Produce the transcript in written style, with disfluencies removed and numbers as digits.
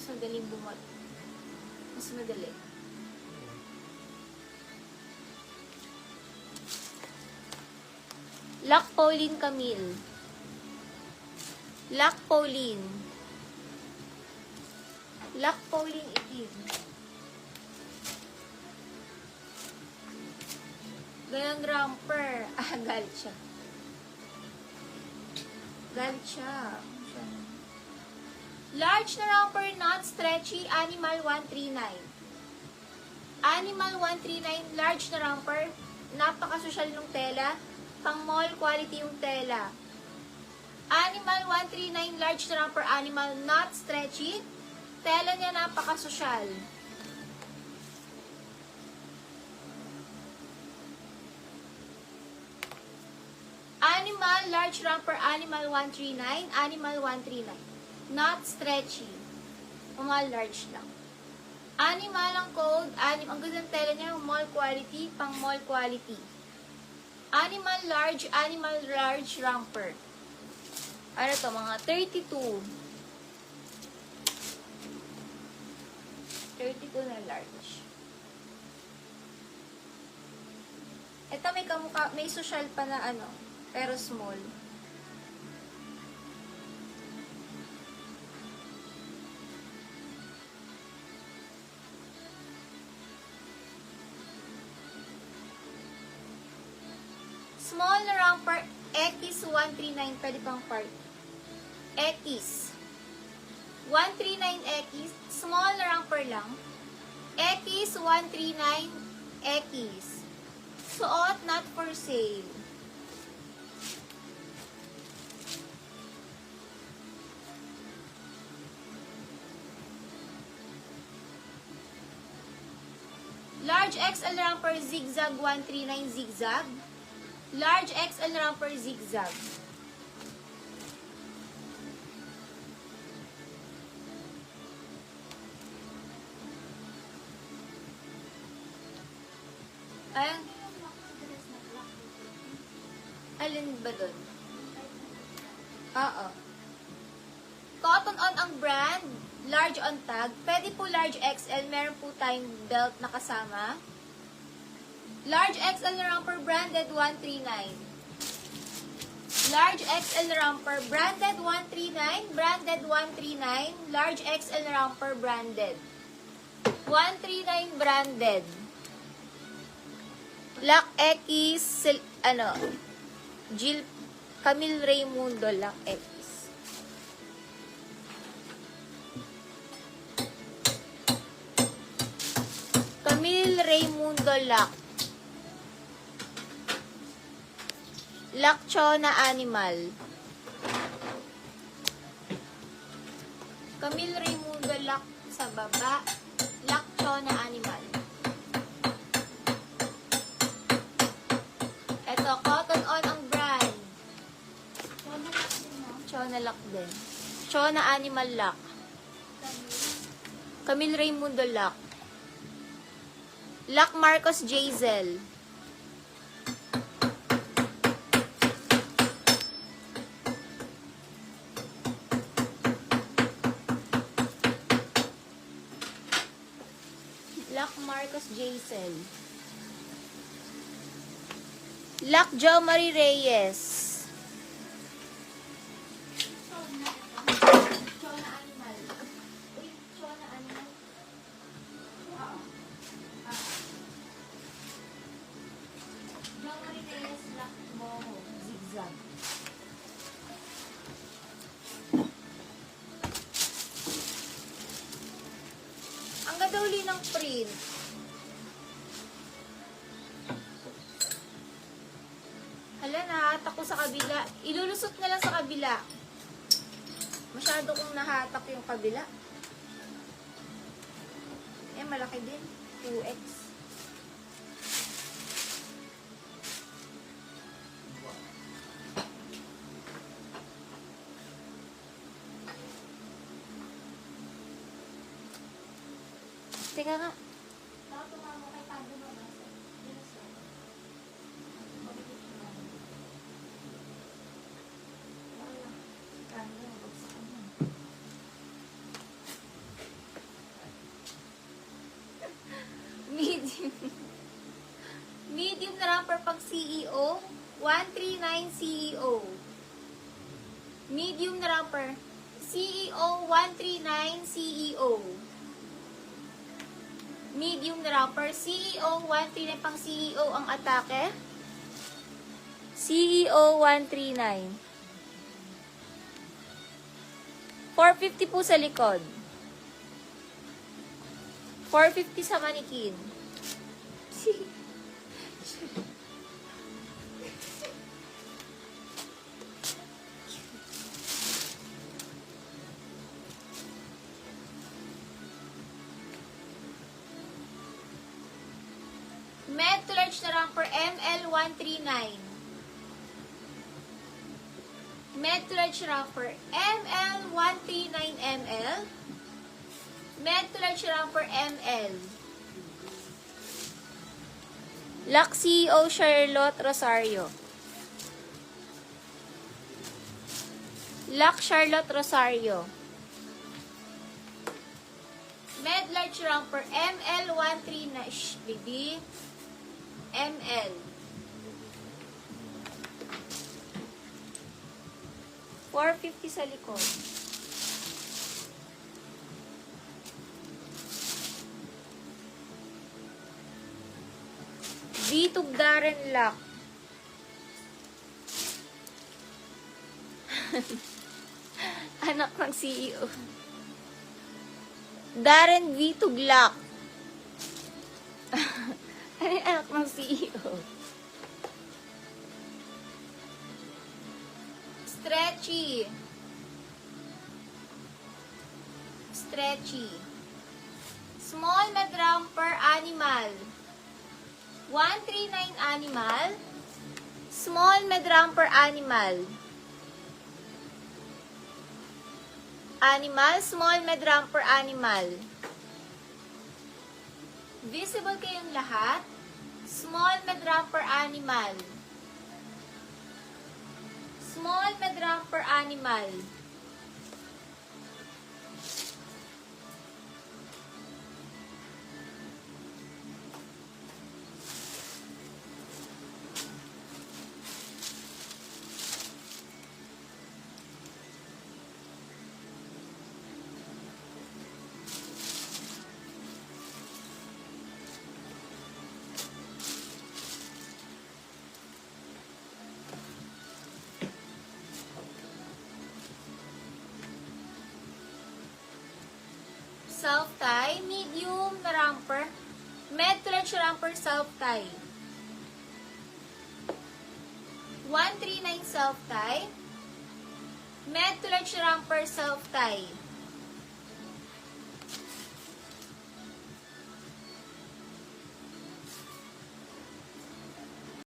mas madaling bumot. Mas madali. Lac Pauline Camille. Lac Pauline. Lac Pauline itim. Ganang romper. Galit siya. Galit siya. Large na romper, not stretchy, Animal 139. Animal 139, large na romper. Napakasosyal ng tela. Pang mall quality yung tela. Animal 139, large na romper, Animal, not stretchy. Tela niya napakasosyal. Animal, large romper, Animal 139, Animal 139. Not stretchy. Mga large lang. Animal ang code, ang ganda ng tela niya, mall quality, pang mall quality. Animal large romper. Ano to, mga 32. 32 na large. Ito may kamukha, may social pa na ano, pero small. Small na romper, X139, pwede pang part. X. 139X, small na romper lang. X139X. Suot, not for sale. Large XL romper, zigzag 139 zigzag. Large XL romper, zigzag. Ayan. Alin ba dun? Oo. Cotton On ang brand. Large on tag. Pwede po large XL. Meron po tayong belt na kasama. Large XL romper, branded 139. Large XL romper, branded 139. Branded 139. Large XL romper, branded. 139 branded. Lac X, Jill Camille Raimundo, Lac X. Camille Raimundo, Lac. Lac Chona Animal. Camille Raimundo, Lac sa baba. Lac Chona Animal. Ito, Cotton On ang brand. Chona Lac din. Chona Animal Lac. Camille Raimundo Lac. Lac Marcos Jazel. Lac Marcos Jazel. Lac Jo Marie Reyes. Chona Animal. Uy, Chona Animal. Jo Marie Reyes, Lac Moho. Zigzag. Ang ganda uli ng print. Hala, nahatak ko sa kabila. Ilulusot na lang sa kabila. Masyado kong nahatak yung kabila. Eh, malaki din. 2X. Teka nga. Tumama kay Pado na ba? Medium na romper pang CEO. 139 CEO. Medium na romper. CEO 139 CEO. Medium na romper. CEO 139 pang CEO ang atake. CEO 139. 450 po sa likod. 450 sa manikin. Med to large na romper ML139. Med to large romper ML139 ML. Med to large romper ML. Luxio Charlotte Rosario. Lux Charlotte Rosario. Med large romper ML139. Shh, baby. ML. 450 sa likod. Vitug Darren Lock. Anak ng CEO. Darren Vitug Lock. Ano yung anak ng CEO? Stretchy. Stretchy. Small med romper animal. 139 animal. Small med romper animal. Animal, small med romper animal. Visible kayong lahat. Small med romper animal. Small med romper animal. Self-tie, medium na romper. Med to large romper self-tie. 139 self-tie. Med to large romper self-tie.